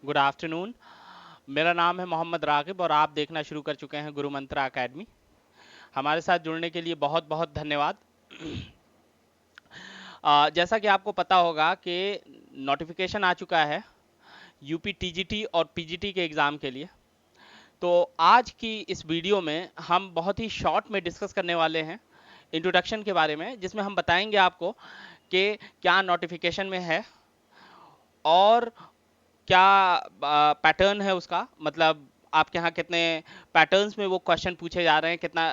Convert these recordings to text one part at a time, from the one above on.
Good afternoon. मेरा नाम है मोहम्मद रागिब और आप देखना शुरू कर चुके हैं गुरु मंत्रा एकेडमी। हमारे साथ जुड़ने के लिए बहुत बहुत धन्यवाद। जैसा कि आपको पता होगा कि नोटिफिकेशन आ चुका है यूपी टीजीटी और पीजीटी के एग्ज़ाम के लिए। तो आज की इस वीडियो में हम बहुत ही शॉर्ट में डिस्कस करने वाले हैं इंट्रोडक्शन के बारे में, जिसमें हम बताएंगे आपको कि क्या नोटिफिकेशन में है और क्या पैटर्न है उसका, मतलब आपके यहाँ कितने पैटर्न्स में वो क्वेश्चन पूछे जा रहे हैं, कितना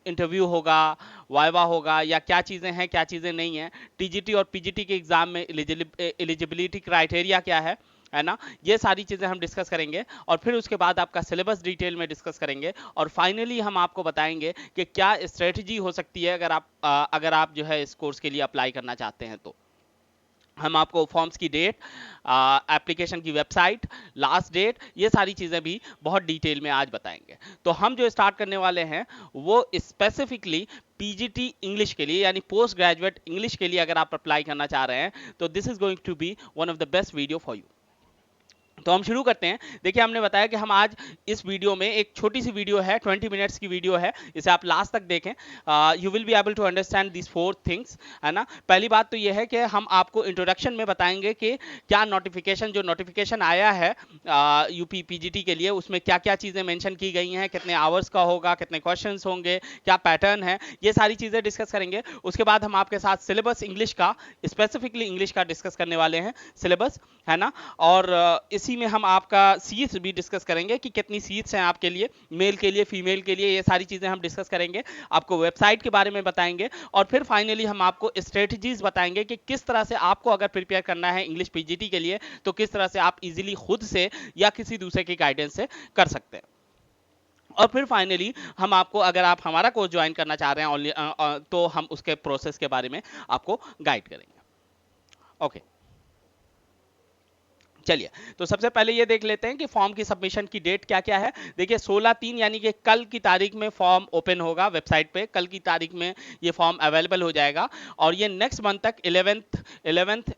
इंटरव्यू होगा, वाइवा होगा, या क्या चीज़ें हैं क्या चीज़ें नहीं हैं, टीजीटी और पीजीटी के एग्ज़ाम में एलिजिबिलिटी क्राइटेरिया क्या है ना। ये सारी चीज़ें हम डिस्कस करेंगे और फिर उसके बाद आपका सिलेबस डिटेल में डिस्कस करेंगे और फाइनली हम आपको बताएंगे कि क्या स्ट्रेटजी हो सकती है अगर आप जो है इस कोर्स के लिए अप्लाई करना चाहते हैं। तो हम आपको फॉर्म्स की डेट, एप्लीकेशन की वेबसाइट, लास्ट डेट, ये सारी चीज़ें भी बहुत डिटेल में आज बताएंगे। तो हम जो स्टार्ट करने वाले हैं वो स्पेसिफिकली पीजीटी इंग्लिश के लिए, यानी पोस्ट ग्रेजुएट इंग्लिश के लिए अगर आप अप्लाई करना चाह रहे हैं तो this is going to be one of the best video for you. तो हम शुरू करते हैं। देखिए, हमने बताया कि हम आज इस वीडियो में एक छोटी सी वीडियो है, 20 मिनट्स की वीडियो है, इसे आप लास्ट तक देखें। You will be able to understand this 4 things, है ना। पहली बात तो ये है कि हम आपको इंट्रोडक्शन में बताएंगे कि क्या नोटिफिकेशन आया है यूपी पीजीटी के लिए, उसमें क्या क्या चीज़ें मेंशन की गई हैं, कितने आवर्स का होगा, कितने क्वेश्चंस होंगे, क्या पैटर्न है, ये सारी चीज़ें डिस्कस करेंगे। उसके बाद हम आपके साथ सिलेबस इंग्लिश का, स्पेसिफिकली इंग्लिश का डिस्कस करने वाले हैं सिलेबस, है ना। और इसी में हम आपका सीट्स भी डिस्कस करेंगे कि कितनी सीट्स हैं आपके लिए, मेल के लिए, फीमेल के लिए, ये सारी चीज़ें हम डिस्कस करेंगे। आपको वेबसाइट के बारे में बताएंगे और फिर फाइनली हम आपको स्ट्रेटजीज बताएंगे कि किस तरह से आपको अगर प्रिपेयर करना है इंग्लिश पीजीटी के लिए तो किस तरह से आप इजीली खुद से या किसी दूसरे की गाइडेंस से कर सकते हैं। और फिर फाइनली हम आपको, अगर आप हमारा कोर्स ज्वाइन करना चाह रहे हैं तो हम उसके प्रोसेस के बारे में आपको गाइड करेंगे। ओके, चलिए। तो सबसे पहले ये देख लेते हैं कि फॉर्म की सबमिशन की डेट क्या क्या है। देखिए, 16/3 यानी कि कल की तारीख में फॉर्म ओपन होगा वेबसाइट पे, कल की तारीख में ये फॉर्म अवेलेबल हो जाएगा और ये नेक्स्ट मंथ तक 11th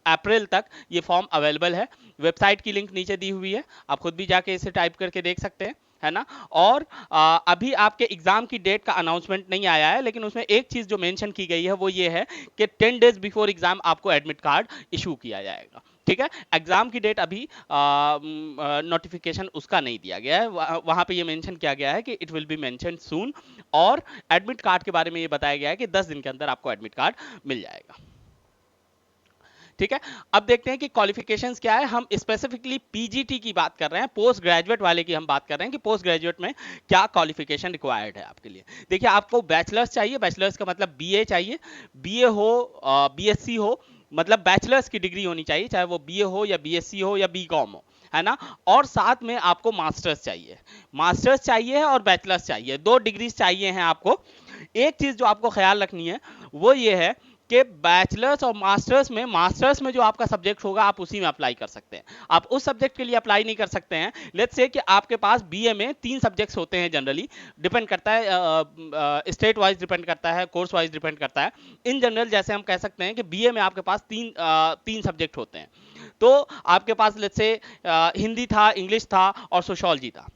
अप्रैल तक ये फॉर्म अवेलेबल है। वेबसाइट की लिंक नीचे दी हुई है, आप खुद भी जाके इसे टाइप करके देख सकते हैं, है ना। और अभी आपके एग्जाम की डेट का अनाउंसमेंट नहीं आया है, लेकिन उसमें एक चीज जो मेंशन की गई है वो ये है कि 10 डेज बिफोर एग्जाम आपको एडमिट कार्ड इशू किया जाएगा। ठीक है, एग्जाम की डेट अभी नोटिफिकेशन उसका नहीं दिया गया है, वहां पे ये मेंशन किया गया है कि इट विल बी मेंशन सून। और एडमिट कार्ड के बारे में ये बताया गया है कि 10 दिन के अंदर आपको एडमिट कार्ड मिल जाएगा। ठीक है, अब देखते हैं कि क्वालिफिकेशंस क्या है। हम स्पेसिफिकली पीजीटी की बात कर रहे हैं, पोस्ट ग्रेजुएट वाले की हम बात कर रहे हैं कि पोस्ट ग्रेजुएट में क्या क्वालिफिकेशन रिक्वायर्ड है आपके लिए। देखिए, आपको बैचलर्स चाहिए, बैचलर्स का मतलब बीए चाहिए, बीए हो, बीएससी हो, मतलब बैचलर्स की डिग्री होनी चाहिए, चाहे वो बीए हो या बीएससी हो या बीकॉम हो, है ना। और साथ में आपको मास्टर्स चाहिए, मास्टर्स चाहिए और बैचलर्स चाहिए, 2 डिग्रीज चाहिए हैं आपको। एक चीज जो आपको ख्याल रखनी है वो ये है कि बैचलर्स और मास्टर्स में जो आपका सब्जेक्ट होगा आप उसी में अप्लाई कर सकते हैं, आप उस सब्जेक्ट के लिए अप्लाई नहीं कर सकते हैं। लेट्स से कि आपके पास बीए में 3 सब्जेक्ट्स होते हैं जनरली, डिपेंड करता है स्टेट वाइज, डिपेंड करता है कोर्स वाइज, डिपेंड करता है। इन जनरल जैसे हम कह सकते हैं कि बीए में आपके पास तीन सब्जेक्ट होते हैं। तो आपके पास लेट्स से हिंदी था, इंग्लिश था और सोशोलॉजी था।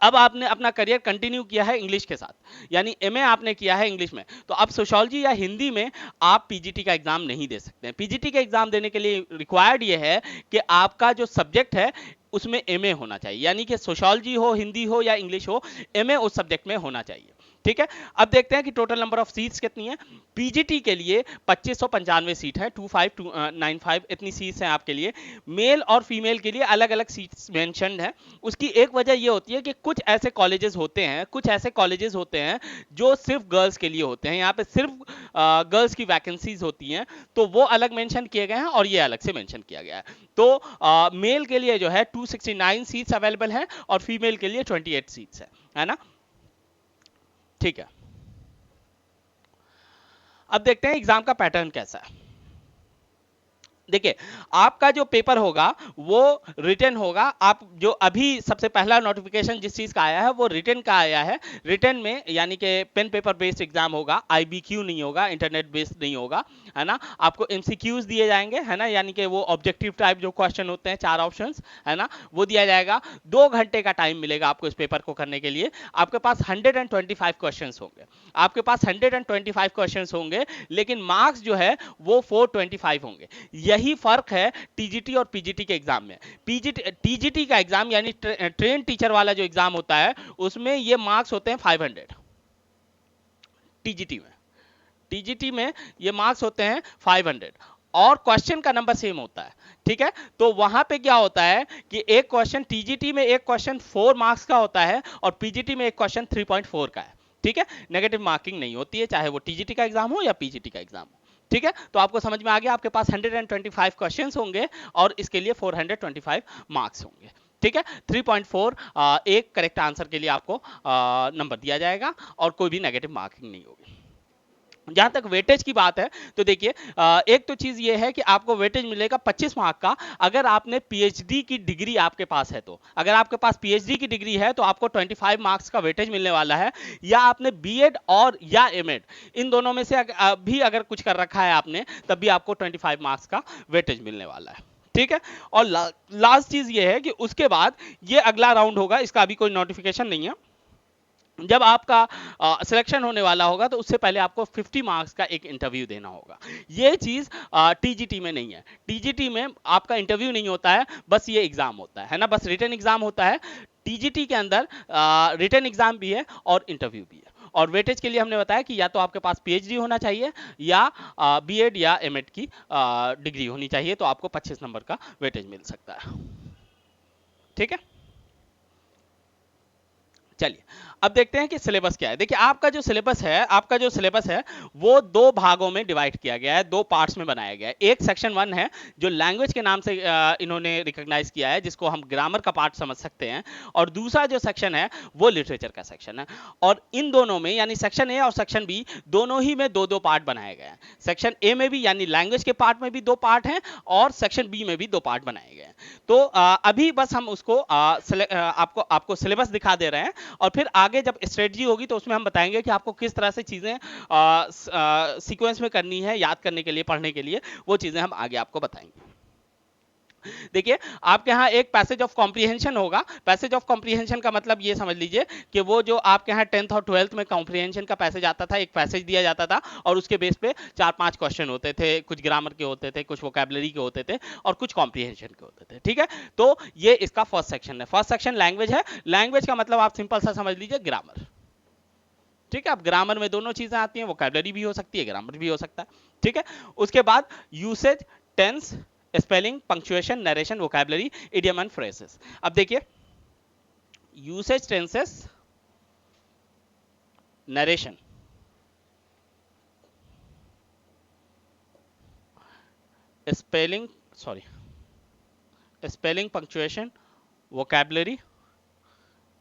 अब आपने अपना करियर कंटिन्यू किया है इंग्लिश के साथ, यानी एमए आपने किया है इंग्लिश में, तो अब सोशोलॉजी या हिंदी में आप पीजीटी का एग्जाम नहीं दे सकते हैं। पीजीटी का एग्जाम देने के लिए रिक्वायर्ड ये है कि आपका जो सब्जेक्ट है उसमें एमए होना चाहिए, यानी कि सोशोलॉजी हो, हिंदी हो या इंग्लिश हो, एमए उस सब्जेक्ट में होना चाहिए। ठीक है, अब देखते हैं कि टोटल नंबर ऑफ सीट्स कितनी है। पीजीटी के लिए 2595 सीट है, 2595 इतनी सीट्स हैं आपके लिए। मेल और फीमेल के लिए अलग अलग सीट्स मेंशनड है। उसकी एक वजह ये होती है कि कुछ ऐसे कॉलेजेस होते हैं जो सिर्फ गर्ल्स के लिए होते हैं, यहाँ पे सिर्फ गर्ल्स की वैकेंसीज होती हैं, तो वो अलग मेंशन किए गए हैं और ये अलग से मेंशन किया गया है। तो मेल के लिए जो है 269 सीट्स अवेलेबल है और फीमेल के लिए 28 सीट्स है ना। ठीक है, अब देखते हैं एग्जाम का पैटर्न कैसा है। देखिए आपका जो पेपर होगा वो रिटन होगा। आप जो अभी सबसे पहला नोटिफिकेशन जिस चीज का आया है वो रिटन का आया है। रिटन में यानी कि पेन पेपर बेस्ड एग्जाम होगा, आईबीक्यू नहीं होगा, इंटरनेट बेस्ड नहीं होगा, है ना। आपको एमसीक्यूज दिए जाएंगे, है ना, यानी कि वो ऑब्जेक्टिव टाइप जो क्वेश्चन होते हैं, 4 ऑप्शंस, है ना, वो दिया जाएगा। 2 घंटे का टाइम मिलेगा आपको इस पेपर को करने के लिए। आपके पास 125 क्वेश्चन होंगे, आपके पास 125 क्वेश्चन होंगे, लेकिन मार्क्स जो है वो 425 होंगे। यही फर्क है टीजीटी और पीजीटी के एग्जाम में। पीजीटी टीजीटी का एग्जाम यानी ट्रेन टीचर वाला जो एग्जाम होता है उसमें ये मार्क्स होते हैं 500। टीजीटी में टीजीटी में ये मार्क्स होते हैं 500 और क्वेश्चन का नंबर सेम होता है। ठीक है, तो वहां पे क्या होता है कि एक क्वेश्चन टीजीटी में एक क्वेश्चन 4 मार्क्स का होता है और पीजीटी में एक क्वेश्चन 3.4 का है। ठीक है, नेगेटिव मार्किंग नहीं होती है, चाहे वो टीजीटी का एग्जाम हो या पीजीटी का एग्जाम हो। ठीक है, तो आपको समझ में आ गया, आपके पास 125 क्वेश्चंस होंगे और इसके लिए 425 मार्क्स होंगे। ठीक है, 3.4 एक करेक्ट आंसर के लिए आपको नंबर दिया जाएगा और कोई भी नेगेटिव मार्किंग नहीं होगी। जहां तक वेटेज की बात है तो देखिए एक तो चीज ये है कि आपको वेटेज मिलेगा 25 मार्क का अगर आपने पीएचडी की डिग्री आपके पास है। तो अगर आपके पास पीएचडी की डिग्री है तो आपको 25 मार्क्स का वेटेज मिलने वाला है। या आपने बीएड और या एमएड इन दोनों में से भी अगर कुछ कर रखा है आपने तब भी आपको 25 मार्क्स का वेटेज मिलने वाला है। ठीक है, और लास्ट चीज ये है कि उसके बाद ये अगला राउंड होगा, इसका अभी कोई नोटिफिकेशन नहीं है। जब आपका सिलेक्शन होने वाला होगा तो उससे पहले आपको 50 मार्क्स का एक इंटरव्यू देना होगा। ये चीज टीजीटी में नहीं है। टीजीटी में आपका इंटरव्यू नहीं होता है, बस ये एग्जाम होता है ना, बस रिटन एग्जाम होता है। टीजीटी के अंदर रिटन एग्जाम भी है और इंटरव्यू भी है। और वेटेज के लिए हमने बताया कि या तो आपके पास पीएचडी होना चाहिए या बीएड या एमएड की डिग्री होनी चाहिए, तो आपको 25 नंबर का वेटेज मिल सकता है। ठीक है, चलिए अब देखते हैं कि सिलेबस क्या है। देखिए आपका जो सिलेबस है वो 2 भागों में डिवाइड किया गया है, 2 पार्ट्स में बनाया गया है। एक सेक्शन 1 है जो लैंग्वेज के नाम से इन्होंने रिकॉग्नाइज किया है, जिसको हम ग्रामर का पार्ट समझ सकते हैं। और दूसरा जो सेक्शन है वो लिटरेचर का सेक्शन है। और इन दोनों में यानी सेक्शन ए और सेक्शन बी दोनों ही में 2-2 पार्ट बनाए गए हैं। सेक्शन ए में भी यानी लैंग्वेज के पार्ट में भी 2 पार्ट हैं और सेक्शन बी में भी 2 पार्ट बनाए गए हैं। तो अभी बस हम उसको आपको सिलेबस दिखा दे रहे हैं और फिर आगे जब स्ट्रेटजी होगी तो उसमें हम बताएंगे कि आपको किस तरह से चीजें सीक्वेंस में करनी है, याद करने के लिए, पढ़ने के लिए, वो चीजें हम आगे आपको बताएंगे। देखिए आपके यहाँ एक पैसेज ऑफ कॉम्प्रिहेंशन होगा। पैसेज ऑफ कॉम्प्रिहेंशन का मतलब ये समझ लीजिए कि वो जो आपके यहाँ 10th और 12th में कॉम्प्रिहेंशन का पैसेज आता था, एक पैसेज दिया जाता था और उसके बेस पे 4-5 क्वेश्चन होते थे, कुछ ग्रामर के होते थे, कुछ वोकैबुलरी के होते थे और कुछ कॉम्प्रिहेंशन के होते थे। ठीक है, तो ये इसका फर्स्ट सेक्शन है। फर्स्ट सेक्शन लैंग्वेज है। लैंग्वेज का मतलब आप सिंपल सा समझ लीजिए ग्रामर। ठीक है, अब ग्रामर में दोनों चीजें आती हैं, वोकैबुलरी भी हो सकती है, ग्रामर भी हो सकता है। ठीक है, उसके बाद usage, tense, spelling, punctuation, narration, vocabulary, idiom and phrases. अब देखिए usage, tenses, narration, spelling spelling, punctuation, vocabulary,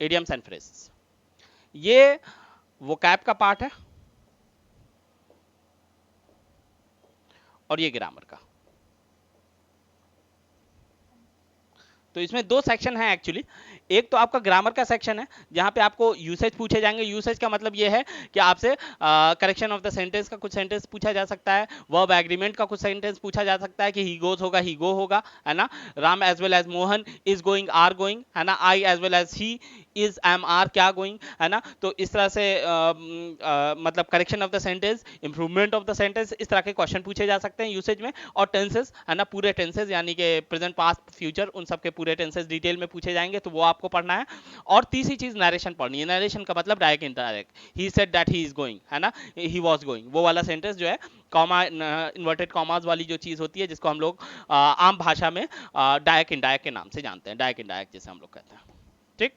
idioms and phrases, ये वोकैब का पार्ट है और ये ग्रामर का। तो इसमें 2 सेक्शन है एक्चुअली। एक तो आपका ग्रामर का सेक्शन है जहां पे आपको यूसेज पूछे जाएंगे। यूसेज का मतलब ये है कि आपसे करेक्शन ऑफ द सेंटेंस का कुछ सेंटेंस पूछा जा सकता है, वर्ब एग्रीमेंट का कुछ सेंटेंस पूछा जा सकता है कि ही गोज होगा ही गो होगा, है ना, Ram as well as Mohan, is going are going, है ना, I as well as he, is am are क्या गोइंग, है ना। तो इस तरह से मतलब correction of the sentence, improvement of the sentence, इस तरह के क्वेश्चन पूछे जा सकते हैं यूसेज में। और टेंसेस, है ना, पूरे टेंसेस यानी कि प्रेजेंट, पास्ट, फ्यूचर, उन सब के पूरे टेंसेस डिटेल में पूछे जाएंगे, तो वो आपको पढ़ना है। और तीसरी चीज नरेशन पढ़नी है। नरेशन का मतलब direct indirect, he said that he is going, है ना, ही वाज गोइंग, वो वाला सेंटेंस जो है कॉमा, इन्वर्टेड कॉमास वाली जो चीज होती है जिसको हम लोग आम भाषा में डायरेक्ट इनडायरेक्ट के नाम से जानते हैं, डायरेक्ट इनडायरेक्ट जैसे हम लोग कहते हैं। ठीक,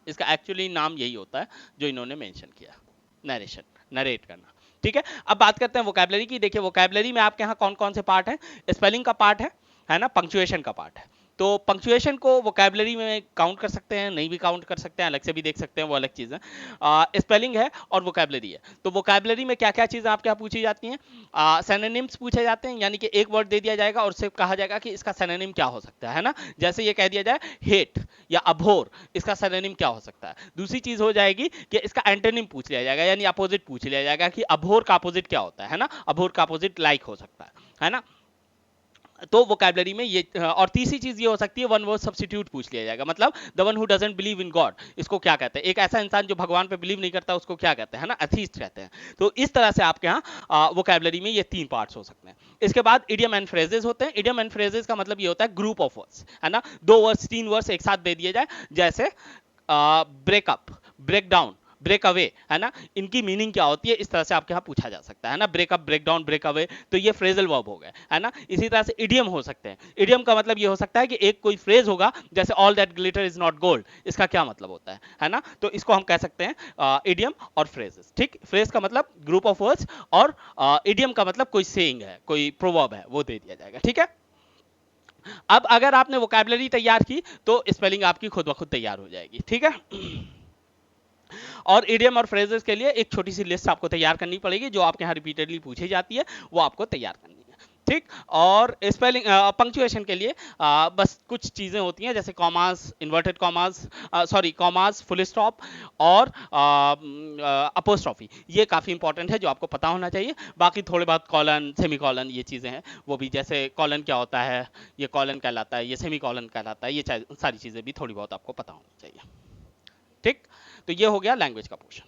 इसका एक्चुअली नाम यही होता है जो इन्होंने मेंशन किया, नरेशन, नरेट करना। ठीक है, अब बात करते हैं वोकैबुलरी की। देखिए वोकैबुलरी में आपके यहाँ कौन कौन से पार्ट हैं। स्पेलिंग का पार्ट है ना, पंक्चुएशन का पार्ट है, तो पंक्चुएशन को वोकैबुलरी में काउंट कर सकते हैं, नहीं भी काउंट कर सकते हैं, अलग से भी देख सकते हैं, वो अलग चीज़ है। स्पेलिंग है और वोकैबुलरी है। तो वोकैबुलरी में क्या क्या चीज़ें आपके यहाँ पूछी जाती हैं, सिनोनिम्स पूछे जाते हैं, यानी कि एक वर्ड दे दिया जाएगा और उससे कहा जाएगा कि इसका सिनोनिम क्या हो सकता है ना। जैसे ये कह दिया जाए हेट या अभोर, इसका सिनोनिम क्या हो सकता है। दूसरी चीज़ हो जाएगी कि इसका एंटोनिम पूछ लिया जाएगा, यानी अपोजिट पूछ लिया जाएगा कि अभोर का अपोजिट क्या होता है ना। अभोर का अपोजिट लाइक हो सकता है ना। तो वोकैबुलरी में ये और तीसरी चीज ये हो सकती है वन वर्ड सब्स्टिट्यूट पूछ लिया जाएगा, मतलब the one who doesn't believe in God, इसको क्या कहते हैं। एक ऐसा इंसान जो भगवान पे बिलीव नहीं करता उसको क्या कहते हैं ना, एथीस्ट कहते हैं। तो इस तरह से आपके यहाँ वोकैबुलरी में ये 3 पार्ट्स हो सकते हैं। इसके बाद इडियम एंड फ्रेजेस होते हैं। इडियम एंड फ्रेजेस का मतलब ये होता है ग्रुप ऑफ वर्ड्स, है ना। 2 वर्ड्स 3 वर्ड्स एक साथ दे दिए जाए, जैसे break up, break down, break away, है ना। इनकी मीनिंग क्या होती है, इस तरह से आपके यहाँ पूछा जा सकता है ना। Break up, break down, break away, तो ये फ्रेजल वर्ब हो गए, है ना। इसी तरह से इडियम हो सकते हैं। इडियम का मतलब ये हो सकता है कि एक कोई फ्रेज होगा, जैसे all that glitter is not gold, इसका क्या मतलब होता है ना। तो इसको हम कह सकते हैं इडियम और फ्रेजेस। ठीक, फ्रेज का मतलब ग्रुप ऑफ वर्ड्स और इडियम का मतलब कोई सेइंग है, कोई प्रोवर्ब है, वो दे दिया जाएगा। ठीक है, अब अगर आपने वोकैबुलरी तैयार की तो स्पेलिंग आपकी खुद ब खुद तैयार हो जाएगी। ठीक है, और इडियम और फ्रेजेस के लिए एक छोटी सी लिस्ट आपको तैयार करनी पड़ेगी, जो आपके यहाँ रिपीटेडली पूछी जाती है, वो आपको तैयार करनी है। ठीक, और स्पेलिंग पंक्चुएशन के लिए बस कुछ चीज़ें होती हैं, जैसे commas, inverted commas, sorry commas, full stop और अपोस्ट्रॉफी, ये काफ़ी इंपॉर्टेंट है, जो आपको पता होना चाहिए। बाकी थोड़े बहुत कॉलन, सेमी कॉलन, ये चीज़ें हैं, वो भी, जैसे कॉलन क्या होता है, ये कॉलन कहलाता है, ये सेमी कॉलन कहलाता है, ये सारी चीज़ें भी थोड़ी बहुत आपको पता होनी चाहिए। ठीक, तो ये हो गया लैंग्वेज का पोर्शन।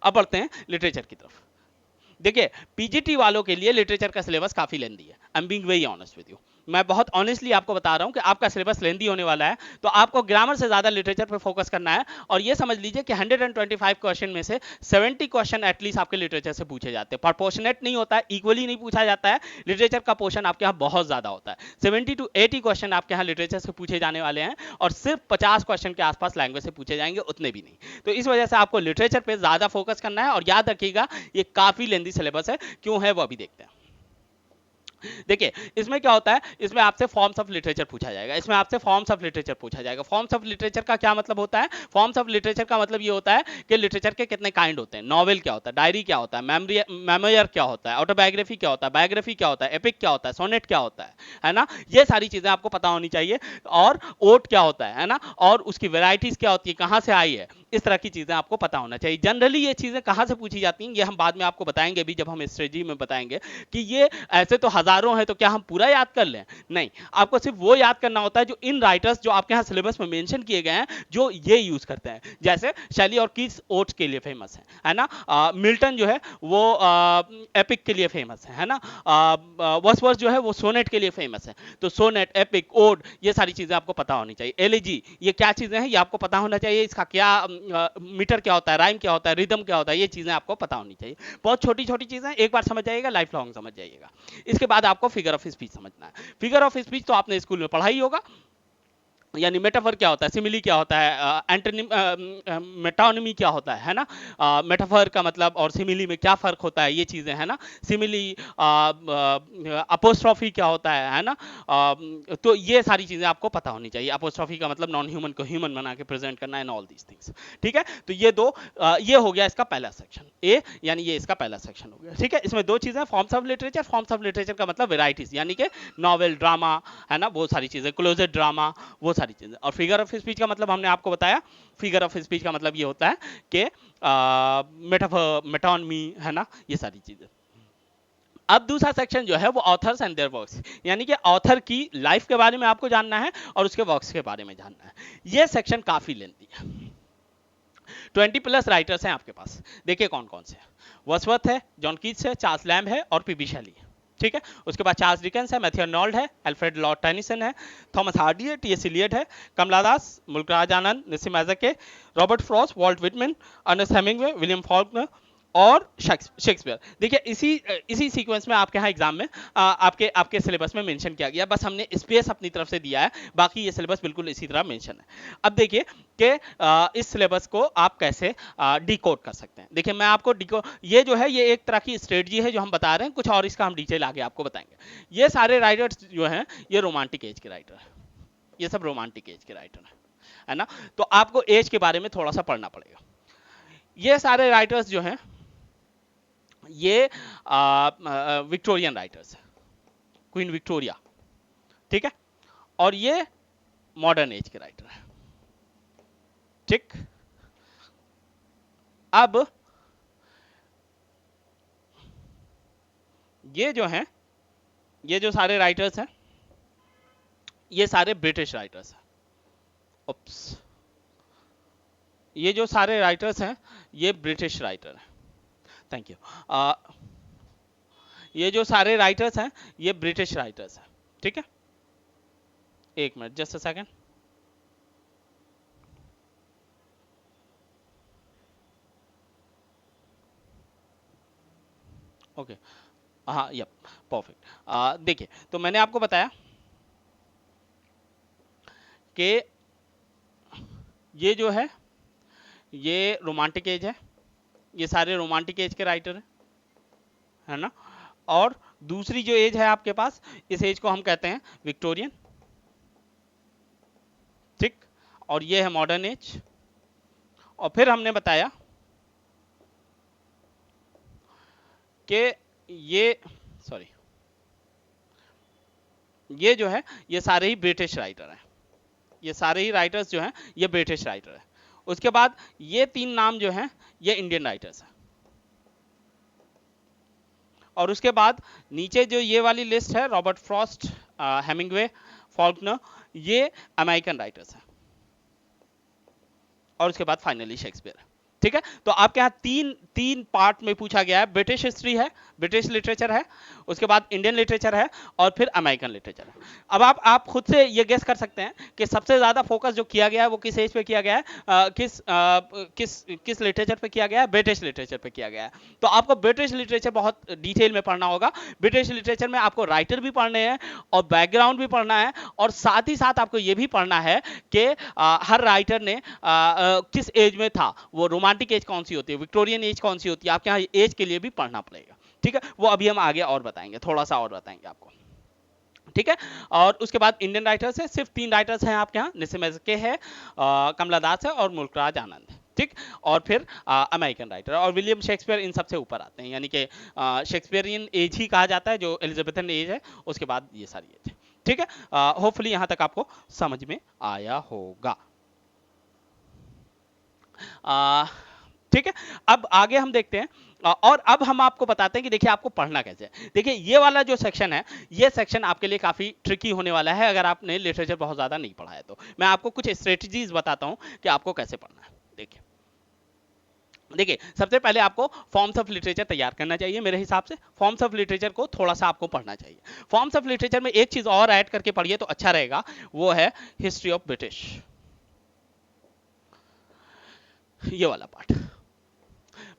अब बढ़ते हैं लिटरेचर की तरफ। देखिए, पीजीटी वालों के लिए लिटरेचर का सिलेबस काफी लेंदी है। I am being very honest with you, मैं बहुत ऑनेस्टली आपको बता रहा हूं कि आपका सिलेबस लेंदी होने वाला है, तो आपको ग्रामर से ज्यादा लिटरेचर पे फोकस करना है। और ये समझ लीजिए कि 125 क्वेश्चन में से 70 क्वेश्चन एटलीस्ट आपके लिटरेचर से पूछे जाते हैं। प्रोपोर्शनेट नहीं होता है, इक्वली नहीं पूछा जाता है। लिटरेचर का पोर्शन आपके यहाँ बहुत ज्यादा होता है। 70 to 80 क्वेश्चन आपके यहाँ लिटरेचर से पूछे जाने वाले हैं, और सिर्फ 50 क्वेश्चन के आसपास लैंग्वेज से पूछे जाएंगे, उतने भी नहीं। तो इस वजह से आपको लिटरेचर पे ज्यादा फोकस करना है। और याद रखिएगा, ये काफी लेंदी सिलेबस है। क्यों है वो अभी देखते हैं। देखिए, इसमें क्या होता है, इसमें आपसे फॉर्म्स ऑफ लिटरेचर पूछा जाएगा। इसमें आपसे फॉर्म्स ऑफ लिटरेचर पूछा जाएगा। फॉर्म्स ऑफ लिटरेचर का क्या मतलब होता है, फॉर्म्स ऑफ लिटरेचर का मतलब ये होता है कि लिटरेचर के कितने काइंड होते हैं। नॉवेल क्या होता है, डायरी क्या होता है, मेमोयर क्या होता है, ऑटोबायोग्राफी क्या होता है, बायोग्राफी क्या होता है, एपिक क्या होता है, सोनेट क्या होता है ना। ये सारी चीजें आपको पता होनी चाहिए। और ओट क्या होता है ना, और उसकी वेराइटीज क्या होती है, कहाँ से आई है, इस तरह की चीजें आपको पता होना चाहिए। जनरली ये चीजें कहाँ से पूछी जाती हैं, ये हम बाद में आपको बताएंगे भी, जब हम स्ट्रेटजी में बताएंगे कि ये ऐसे तो हजारों हैं, तो क्या हम पूरा याद कर लें। नहीं, आपको सिर्फ वो याद करना होता है जो इन राइटर्स जो आपके यहाँ सिलेबस में मेंशन किए गए हैं, जो ये यूज करते हैं। जैसे शैली और कीट्स ओट्स के लिए फेमस है ना। मिल्टन जो है वो एपिक के लिए फेमस है ना। वर्ड्सवर्थ जो है वो सोनेट के लिए फेमस है। तो सोनेट, एपिक, ओड, ये सारी चीजें आपको पता होनी चाहिए। एलिजी, ये क्या चीजें हैं, ये आपको पता होना चाहिए। इसका क्या मीटर क्या होता है, राइम क्या होता है, रिदम क्या होता है, ये चीजें आपको पता होनी चाहिए। बहुत छोटी छोटी चीजें, एक बार समझ जाइएगा, लाइफ लॉन्ग समझ जाइएगा। इसके बाद आपको फिगर ऑफ स्पीच समझना है। फिगर ऑफ स्पीच तो आपने स्कूल में पढ़ा ही होगा, यानी मेटाफर क्या होता है, सिमिली क्या होता है, एंटोनिम, मेटानिमी क्या होता है ना। मेटाफर का मतलब और सिमिली में क्या फर्क होता है, ये चीजें है ना। सिमिली, अपोस्ट्रॉफी क्या होता है ना। तो ये सारी चीजें आपको पता होनी चाहिए। अपोस्ट्रॉफी का मतलब नॉन ह्यूमन को ह्यूमन बना के प्रेजेंट करना एंड ऑल दीज थिंग्स। ठीक है, तो ये दो, ये हो गया इसका पहला सेक्शन ए, यानी ये इसका पहला सेक्शन हो गया। ठीक है, इसमें दो चीजें, forms of literature. Forms of literature का मतलब वेराइटीज, यानी कि नॉवेल, ड्रामा, है ना, वो सारी चीजें, क्लोजेड ड्रामा, वो सारी चीजें। और फिगर ऑफ स्पीच का मतलब हमने आपको बताया। फिगर ऑफ स्पीच का मतलब ये होता है कि मेटाफर, मेटोनमी, है ना, ये सारी चीजें। अब दूसरा सेक्शन जो है वो ऑथर्स एंड देयर वर्क्स, यानी कि ऑथर की लाइफ के बारे में आपको जानना है और उसके वर्क्स के बारे में जानना है। ये सेक्शन काफी लेंथी है। 20+ राइटर्स हैं आपके पास। देखिए कौन कौन से हैं। वर्ड्सवर्थ है, जॉन कीट्स है, चार्ल्स लैम्ब है और पीबी शेली है। ठीक है, उसके बाद चार्ल्स डिकेंस है, मैथ्यू आर्नोल्ड है, अल्फ्रेड लॉर्ड टेनिसन है, थॉमस हार्डी है, टी.एस. इलियट है, Kamala Das, Mulkraj Anand, Nissim Azad, Robert Frost, Walt Whitman, Ernest Hemingway, William Faulkner, और शेक्सपियर। देखिए इसी इसी सीक्वेंस में आपके यहाँ एग्जाम में आपके आपके सिलेबस में मेंशन किया गया, बस हमने स्पेस अपनी तरफ से दिया है, बाकी ये सिलेबस बिल्कुल इसी तरह मेंशन है। अब देखिए कि इस सिलेबस को आप कैसे डिकोड कर सकते हैं। देखिए मैं आपको डिकोड, ये जो है ये एक तरह की स्ट्रेटजी है जो हम बता रहे हैं, कुछ और इसका हम डिटेल आगे आपको बताएंगे। ये सारे राइटर्स जो हैं ये रोमांटिक एज के राइटर हैं, ये सब रोमांटिक एज के राइटर हैं, है ना। तो आपको एज के बारे में थोड़ा सा पढ़ना पड़ेगा। ये सारे राइटर्स जो हैं ये विक्टोरियन राइटर्स है, क्वीन विक्टोरिया, ठीक है। और ये मॉडर्न एज के राइटर है, ठीक। अब ये जो हैं, ये जो सारे राइटर्स हैं ये सारे ब्रिटिश राइटर्स हैं। उप्स, ये जो सारे राइटर्स हैं ये ब्रिटिश राइटर हैं। Thank you. ये जो सारे राइटर्स हैं ये ब्रिटिश राइटर्स हैं, ठीक है। एक minute, just a second. Okay, हाँ, यप, परफेक्ट। देखिए तो मैंने आपको बताया कि ये जो ये रोमांटिक एज है, ये सारे रोमांटिक एज के राइटर हैं, है ना। और दूसरी जो एज है आपके पास, इस एज को हम कहते हैं विक्टोरियन, ठीक। और ये है मॉडर्न एज। और फिर हमने बताया कि ये, सॉरी, ये जो है ये सारे ही ब्रिटिश राइटर हैं, ये सारे ही राइटर्स जो हैं ये ब्रिटिश राइटर हैं। उसके बाद ये तीन नाम जो हैं ये इंडियन राइटर्स हैं। और उसके बाद नीचे जो ये वाली लिस्ट है, रॉबर्ट फ्रॉस्ट, हेमिंग्वे, फॉल्कनर, ये अमेरिकन राइटर्स हैं। और उसके बाद फाइनली शेक्सपियर, ठीक है। तो आपके यहाँ तीन तीन पार्ट में पूछा गया है, ब्रिटिश हिस्ट्री है, ब्रिटिश लिटरेचर है, उसके बाद इंडियन लिटरेचर है, और फिर अमेरिकन लिटरेचर है। अब आप खुद से ये गेस कर सकते हैं कि सबसे ज्यादा फोकस जो किया गया है वो किस एज पे किया गया है, किस लिटरेचर पे किया गया है, ब्रिटिश लिटरेचर पे किया गया है। तो आपको ब्रिटिश लिटरेचर बहुत डिटेल में पढ़ना होगा। ब्रिटिश लिटरेचर में आपको राइटर भी पढ़ने हैं और बैकग्राउंड भी पढ़ना है, और साथ ही साथ आपको ये भी पढ़ना है कि हर राइटर ने किस एज में था, वो रोमांटिक एज कौन सी होती है, विक्टोरियन एज कौन सी होती है, आपके यहाँ एज के लिए भी पढ़ना पड़ेगा, ठीक है। वो अभी हम आगे और बताएंगे, थोड़ा सा और बताएंगे आपको, ठीक है। और उसके बाद इंडियन राइटर्स है, सिर्फ तीन राइटर्स हैं आपके यहाँ, निस्सिमेस्के है, कमला दास है, और मुल्कराज आनंद है, ठीक। और फिर अमेरिकन राइटर और विलियम शेक्सपियर इन सबसे ऊपर आते हैं, यानी कि शेक्सपियरियन एज ही कहा जाता है जो एलिजाबेथन एज है, उसके बाद ये सारी एज है, ठीक है। होपफुली यहाँ तक आपको समझ में आया होगा। ठीक है। अब आगे हम देखते हैं, और अब हम आपको बताते हैं कि देखिए आपको पढ़ना कैसे है। देखिए ये वाला जो सेक्शन है, ये सेक्शन आपके लिए काफी ट्रिकी होने वाला है अगर आपने लिटरेचर बहुत ज्यादा नहीं पढ़ा है। तो मैं आपको कुछ स्ट्रेटजीज बताता हूं कि आपको कैसे पढ़ना है। देखिए देखिए सबसे पहले आपको फॉर्म्स ऑफ लिटरेचर तैयार करना चाहिए। मेरे हिसाब से फॉर्म्स ऑफ लिटरेचर को थोड़ा सा आपको पढ़ना चाहिए। फॉर्म्स ऑफ लिटरेचर में एक चीज और ऐड करके पढ़िए तो अच्छा रहेगा, वो है हिस्ट्री ऑफ ब्रिटिश, ये वाला पार्ट।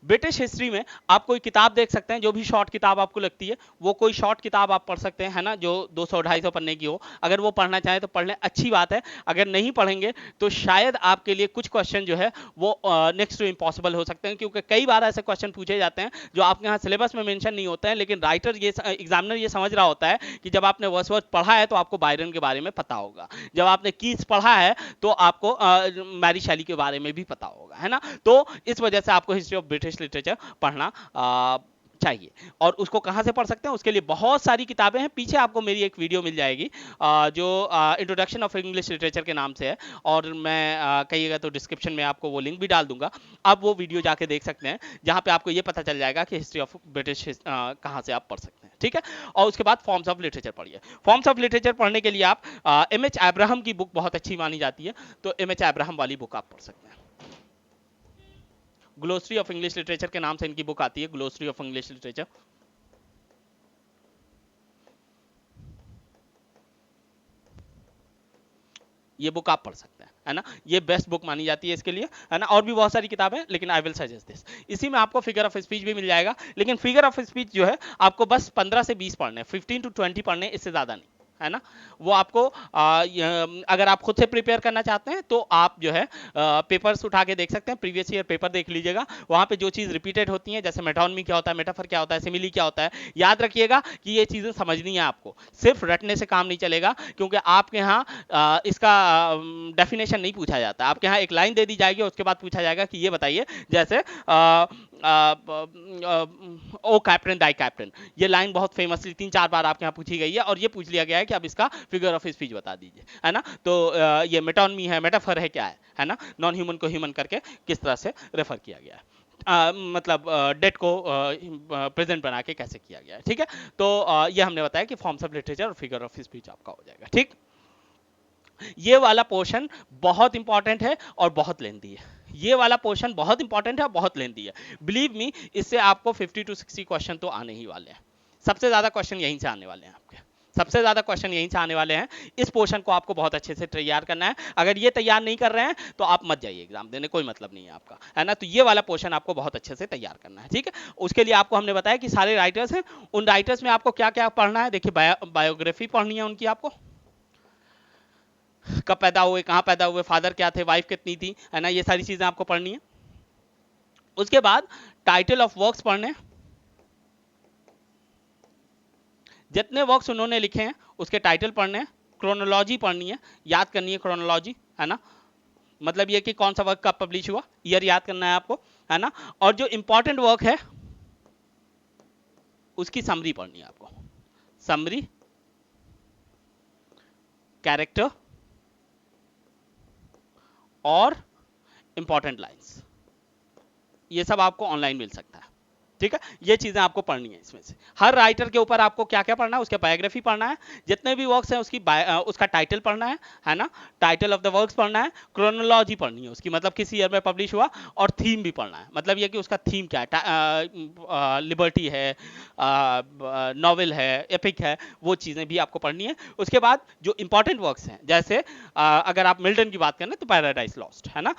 ब्रिटिश हिस्ट्री में आप कोई किताब देख सकते हैं, जो भी शॉर्ट किताब आपको लगती है वो कोई शॉर्ट किताब आप पढ़ सकते हैं, है ना, जो 200-250 पन्ने की हो। अगर वो पढ़ना चाहें तो पढ़ लें, अच्छी बात है। अगर नहीं पढ़ेंगे तो शायद आपके लिए कुछ क्वेश्चन जो है वो नेक्स्ट टू इम्पॉसिबल हो सकते हैं, क्योंकि कई बार ऐसे क्वेश्चन पूछे जाते हैं जो आपके यहाँ सिलेबस में मेंशन नहीं होते हैं, लेकिन राइटर ये एग्जामिनर ये समझ रहा होता है कि जब आपने वर्स वर्स पढ़ा है तो आपको बायरन के बारे में पता होगा, जब आपने कीट्स पढ़ा है तो आपको मैरी शैली के बारे में भी पता होगा, है ना। तो इस वजह से आपको हिस्ट्री ऑफ ब्रिटिश लिटरेचर पढ़ना चाहिए। और उसको कहाँ से पढ़ सकते हैं, उसके लिए बहुत सारी किताबें हैं। पीछे आपको मेरी एक वीडियो मिल जाएगी जो इंट्रोडक्शन ऑफ इंग्लिश लिटरेचर के नाम से है, और मैं कहिएगा तो डिस्क्रिप्शन में आपको वो लिंक भी डाल दूंगा। आप वो वीडियो जाके देख सकते हैं, जहाँ पे आपको ये पता चल जाएगा कि हिस्ट्री ऑफ ब्रिटिश कहाँ से आप पढ़ सकते हैं, ठीक है। और उसके बाद फॉर्म्स ऑफ लिटरेचर पढ़िए। फॉर्म्स ऑफ लिटरेचर पढ़ने के लिए आप एम.एच. अब्राहम की बुक बहुत अच्छी मानी जाती है, तो एम.एच. अब्राहम वाली बुक आप पढ़ सकते हैं। ग्लोसरी ऑफ इंग्लिश लिटरेचर के नाम से इनकी बुक आती है, ग्लोसरी ऑफ इंग्लिश लिटरेचर। ये बुक आप पढ़ सकते हैं, है ना, ये बेस्ट बुक मानी जाती है इसके लिए, है ना। और भी बहुत सारी किताबें हैं, लेकिन आई विल सजेस्ट दिस। इसी में आपको फिगर ऑफ स्पीच भी मिल जाएगा, लेकिन फिगर ऑफ स्पीच जो है आपको बस 15 से 20 पढ़ने, 15 to 20 पढ़ने, इससे ज़्यादा नहीं, है ना। वो आपको अगर आप खुद से प्रिपेयर करना चाहते हैं तो आप जो है पेपर्स उठा के देख सकते हैं, प्रीवियस ईयर पेपर देख लीजिएगा, वहाँ पे जो चीज़ रिपीटेड होती है, जैसे मेटोनमी क्या होता है, मेटाफर क्या होता है, सिमिली क्या होता है, याद रखिएगा कि ये चीज़ें समझनी है आपको, सिर्फ रटने से काम नहीं चलेगा, क्योंकि आपके यहाँ इसका डेफिनेशन नहीं पूछा जाता, आपके यहाँ एक लाइन दे दी जाएगी, उसके बाद पूछा जाएगा कि ये बताइए, जैसे ओ कैप्टन दाई कैप्टन, ये लाइन बहुत फेमसली 3-4 बार आपके यहाँ पूछी गई है, और ये पूछ लिया गया है कि अब इसका फिगर ऑफ स्पीच बता दीजिए, है ना। तो ये मेटोनमी है, मेटाफर है, क्या है ना, नॉन ह्यूमन को ह्यूमन करके किस तरह से रेफर किया गया है, मतलब डेट को प्रेजेंट बना के कैसे किया गया है, ठीक है। तो ये हमने बताया कि फॉर्म्स ऑफ लिटरेचर और फिगर ऑफ स्पीच आपका हो जाएगा, ठीक। ये वाला पोर्शन बहुत इंपॉर्टेंट है और बहुत लेंथी है, ये वाला पोर्शन बहुत इंपॉर्टेंट है और बहुत लेंथी है, बिलीव मी, इससे आपको 50 to 60 क्वेश्चन तो आने ही वाले हैं, सबसे ज्यादा क्वेश्चन यहीं से आने वाले हैं आपके, सबसे ज्यादा क्वेश्चन यहीं से आने वाले हैं। इस पोर्शन को आपको बहुत अच्छे से तैयार करना है, अगर ये तैयार नहीं कर रहे हैं तो आप मत जाइए एग्जाम देने, कोई मतलब नहीं है आपका, है ना। तो ये वाला पोर्शन आपको बहुत अच्छे से तैयार करना है, ठीक है। उसके लिए आपको हमने बताया कि सारे राइटर्स हैं, उन राइटर्स में आपको क्या क्या पढ़ना है, देखिए बायोग्राफी पढ़नी है उनकी, आपको कब पैदा हुए, कहाँ पैदा हुए, फादर क्या थे, वाइफ कितनी थी, है ना, ये सारी चीजें आपको पढ़नी है। उसके बाद टाइटल ऑफ वर्क्स पढ़ने, जितने वर्क्स उन्होंने लिखे हैं उसके टाइटल पढ़ने हैं, क्रोनोलॉजी पढ़नी है, याद करनी है क्रोनोलॉजी, है ना, मतलब ये कि कौन सा वर्क कब पब्लिश हुआ, ईयर याद करना है आपको, है ना। और जो इंपॉर्टेंट वर्क है उसकी समरी पढ़नी है आपको, समरी, कैरेक्टर और इंपॉर्टेंट लाइंस, ये सब आपको ऑनलाइन मिल सकता है, ठीक है। ये चीजें आपको पढ़नी है, इसमें से हर राइटर के ऊपर आपको क्या क्या पढ़ना है, उसके बायोग्राफी पढ़ना है, जितने भी वर्क्स हैं उसकी उसका टाइटल पढ़ना है ना, टाइटल ऑफ द वर्क्स पढ़ना है, क्रोनोलॉजी पढ़नी है उसकी, मतलब किस ईयर में पब्लिश हुआ, और थीम भी पढ़ना है, मतलब ये कि उसका थीम क्या है, लिबर्टी है, नॉवेल है, एपिक है, वो चीज़ें भी आपको पढ़नी है। उसके बाद जो इंपॉर्टेंट वर्क्स हैं, जैसे अगर आप मिल्टन की बात करें तो पैराडाइज लॉस्ट, है ना,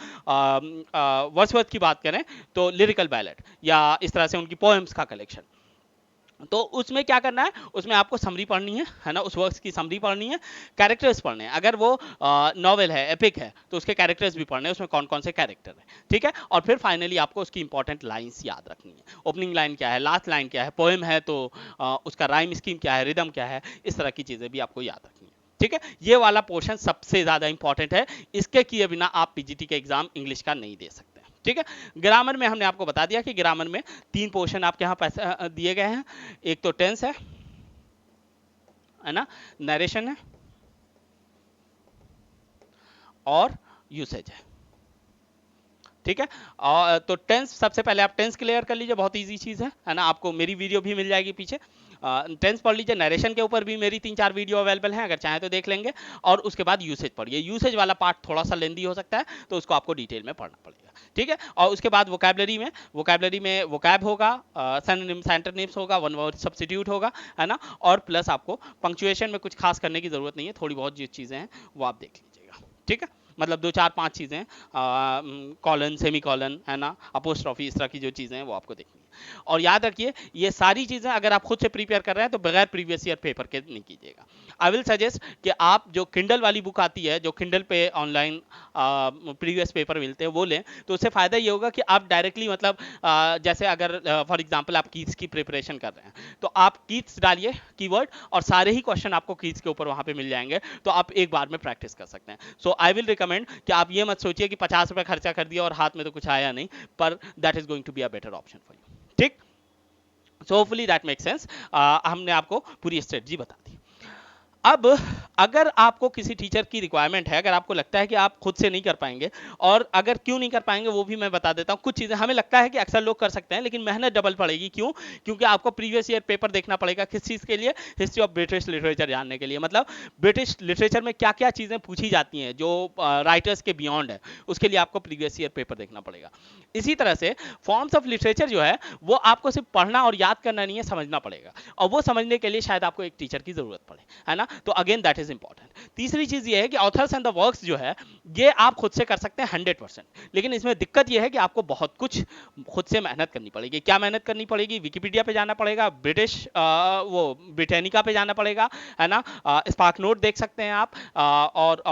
वर्ड्सवर्थ की बात करें तो लिरिकल बैलेट, या इस तरह से उनकी पोएम्स का कलेक्शन, तो उसमें क्या करना है, उसमें आपको समरी पढ़नी है ना, उस वर्क्स की समरी पढ़नी है, कैरेक्टर्स पढ़ने हैं, अगर वो नॉवेल है, एपिक है, तो उसके कैरेक्टर्स भी पढ़ने हैं, उसमें कौन कौन से कैरेक्टर है, ठीक है। और फिर फाइनली आपको उसकी इंपॉर्टेंट लाइंस याद रखनी है, ओपनिंग लाइन क्या है, लास्ट लाइन क्या है, पोएम है तो उसका राइम स्कीम क्या है, रिदम क्या है, इस तरह की चीज़ें भी आपको याद रखनी है, ठीक है। ये वाला पोर्शन सबसे ज़्यादा इंपॉर्टेंट है, इसके किए बिना आप पीजीटी के एग्जाम इंग्लिश का नहीं दे सकते, ठीक है। ग्रामर में हमने आपको बता दिया कि ग्रामर में 3 पोर्शन आपके यहाँ पैसे दिए गए हैं, एक तो टेंस है ना, नरेशन है और यूसेज है, ठीक है। और तो टेंस, सबसे पहले आप टेंस क्लियर कर लीजिए, बहुत इजी चीज़ है ना, आपको मेरी वीडियो भी मिल जाएगी पीछे, टेंस पढ़ लीजिए, नरेशन के ऊपर भी मेरी 3-4 वीडियो अवेलेबल हैं, अगर चाहें तो देख लेंगे, और उसके बाद यूसेज पढ़िए, यूसेज वाला पार्ट थोड़ा सा लेंदी हो सकता है, तो उसको आपको डिटेल में पढ़ना पड़ेगा, ठीक है। और उसके बाद वोकैबलरी में वोकैब होगा, सिनोनिम्स एंटोनिम्स होगा, वन वर्ड सब्स्टिट्यूट होगा, है ना, और प्लस आपको पंक्चुएशन में कुछ खास करने की जरूरत नहीं है, थोड़ी बहुत जो चीज़ें हैं वो आप देख लीजिएगा, ठीक है, मतलब 2-4-5 चीज़ें, कॉलन, सेमी कॉलन, है ना, अपोस्ट्रॉफी, इस तरह की जो चीज़ें हैं वो आपको देखनी है। और याद रखिए ये सारी चीज़ें अगर आप खुद से प्रिपेयर कर रहे हैं तो बगैर प्रीवियस ईयर पेपर के नहीं कीजिएगा। आई विल सजेस्ट कि आप जो किंडल वाली बुक आती है, जो किंडल पे ऑनलाइन प्रीवियस पेपर मिलते हैं, वो लें, तो उससे फ़ायदा ये होगा कि आप डायरेक्टली, मतलब जैसे अगर फॉर एग्जाम्पल आप कीट्स की प्रिपरेशन कर रहे हैं, तो आप कीट्स डालिए कीवर्ड, और सारे ही क्वेश्चन आपको कीट्स के ऊपर वहाँ पे मिल जाएंगे, तो आप एक बार में प्रैक्टिस कर सकते हैं। सो आई विल रिकमेंड कि आप ये मत सोचिए कि 50 रुपये खर्चा कर दिया और हाथ में तो कुछ आया नहीं, पर that is going to be a better option for you, ठीक। So hopefully that make sense, हमने आपको पूरी स्ट्रेटजी बता दी। अब अगर आपको किसी टीचर की रिक्वायरमेंट है, अगर आपको लगता है कि आप खुद से नहीं कर पाएंगे, और अगर क्यों नहीं कर पाएंगे वो भी मैं बता देता हूँ। कुछ चीज़ें हमें लगता है कि अक्सर लोग कर सकते हैं, लेकिन मेहनत डबल पड़ेगी। क्यों? क्योंकि आपको प्रीवियस ईयर पेपर देखना पड़ेगा। किस चीज़ के लिए? हिस्ट्री ऑफ ब्रिटिश लिटरेचर जानने के लिए। मतलब ब्रिटिश लिटरेचर में क्या क्या चीज़ें पूछी जाती हैं जो राइटर्स के बियॉन्ड है, उसके लिए आपको प्रीवियस ईयर पेपर देखना पड़ेगा। इसी तरह से फॉर्म्स ऑफ लिटरेचर जो है वो आपको सिर्फ पढ़ना और याद करना नहीं है, समझना पड़ेगा, और वो समझने के लिए शायद आपको एक टीचर की जरूरत पड़े, है ना। तो again that is is important. तीसरी चीज ये है कि ऑथर्स एंड द वर्क्स जो है ये आप खुद से कर सकते हैं 100%, लेकिन इसमें दिक्कत ये है कि आपको बहुत कुछ खुद से मेहनत करनी पड़ेगी। क्या मेहनत करनी पड़ेगी? विकिपीडिया पे जाना पड़ेगा, ब्रिटिश वो ब्रिटानिका पे जाना पड़ेगा, है ना, स्पार्क नोट देख सकते हैं आप, और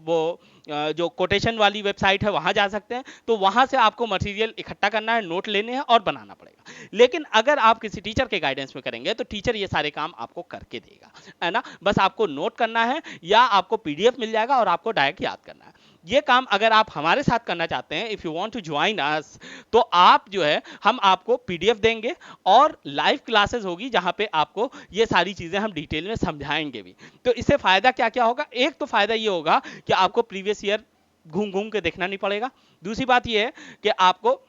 वो जो कोटेशन वाली वेबसाइट है वहां जा सकते हैं। तो वहां से आपको मटेरियल इकट्ठा करना है, नोट लेने हैं और बनाना पड़ेगा। लेकिन अगर आप किसी टीचर के गाइडेंस में करेंगे तो टीचर ये सारे काम आपको करके देगा, है ना, बस आपको नोट करना है या आपको पीडीएफ मिल जाएगा और आपको डायरेक्ट याद करना है। ये काम अगर आप हमारे साथ करना चाहते हैं, if you want to join us, तो आप जो है हम आपको पीडीएफ देंगे और लाइव क्लासेस होगी जहां पे आपको ये सारी चीजें हम डिटेल में समझाएंगे भी। तो इससे फायदा क्या क्या होगा? एक तो फायदा ये होगा कि आपको प्रीवियस ईयर घूम घूम के देखना नहीं पड़ेगा। दूसरी बात ये है कि आपको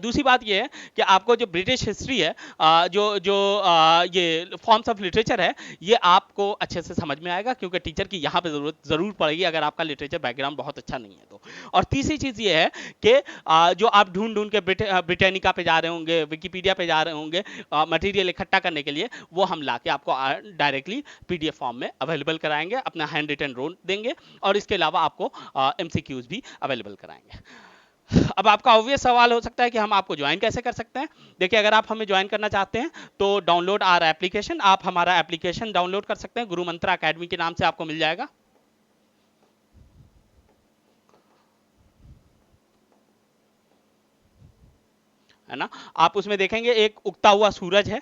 दूसरी बात ये है कि आपको जो ब्रिटिश हिस्ट्री है, जो जो ये फॉर्म्स ऑफ लिटरेचर है, ये आपको अच्छे से समझ में आएगा, क्योंकि टीचर की यहाँ पे ज़रूर पड़ेगी अगर आपका लिटरेचर बैकग्राउंड बहुत अच्छा नहीं है तो। और तीसरी चीज़ ये है कि जो आप ढूंढ ढूंढ के ब्रिटानिका पे जा रहे होंगे, विकीपीडिया पे जा रहे होंगे मटेरियल इकट्ठा करने के लिए, वो हम ला के आपको डायरेक्टली पीडीएफ फॉर्म में अवेलेबल कराएंगे, अपना हैंड रिटन नोट देंगे और इसके अलावा आपको एमसीक्यूज भी अवेलेबल कराएंगे। अब आपका ऑब्वियस सवाल हो सकता है कि हम आपको ज्वाइन कैसे कर सकते हैं। देखिए, अगर आप हमें ज्वाइन करना चाहते हैं तो डाउनलोड आवर एप्लीकेशन, आप हमारा एप्लीकेशन डाउनलोड कर सकते हैं, गुरु मंत्रा अकेडमी के नाम से आपको मिल जाएगा। है ना, आप उसमें देखेंगे एक उगता हुआ सूरज है,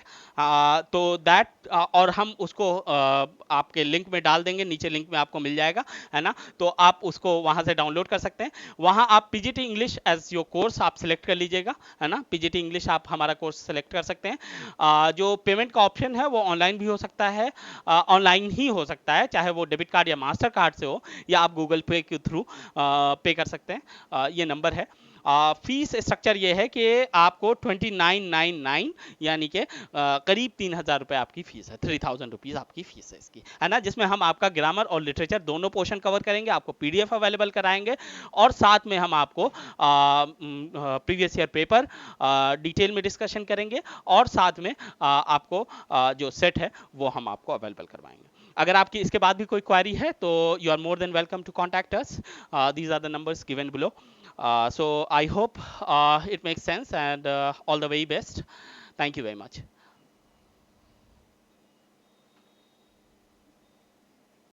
तो दैट और हम उसको आपके लिंक में डाल देंगे, नीचे लिंक में आपको मिल जाएगा, है ना, तो आप उसको वहां से डाउनलोड कर सकते हैं। वहां आप PGT English as your course आप सिलेक्ट कर लीजिएगा, है ना, पीजीटी इंग्लिश आप हमारा कोर्स सेलेक्ट कर सकते हैं। जो पेमेंट का ऑप्शन है वो ऑनलाइन भी हो सकता है, ऑनलाइन ही हो सकता है, चाहे वो डेबिट कार्ड या मास्टर कार्ड से हो, या आप गूगल पे के थ्रू पे कर सकते हैं। ये नंबर है। फीस स्ट्रक्चर ये है कि आपको 2999 यानी कि करीब 3000 रुपये आपकी फीस है, 3000 रुपीज़ आपकी फीस है इसकी, है ना, जिसमें हम आपका ग्रामर और लिटरेचर दोनों पोर्शन कवर करेंगे, आपको पीडीएफ अवेलेबल कराएंगे और साथ में हम आपको प्रीवियस ईयर पेपर डिटेल में डिस्कशन करेंगे और साथ में आपको जो सेट है वो हम आपको अवेलेबल करवाएंगे। अगर आपकी इसके बाद भी कोई क्वेरी है तो you are more than welcome to contact us. These are the numbers given below. So I hope it makes sense, and all the very best. Thank you very much.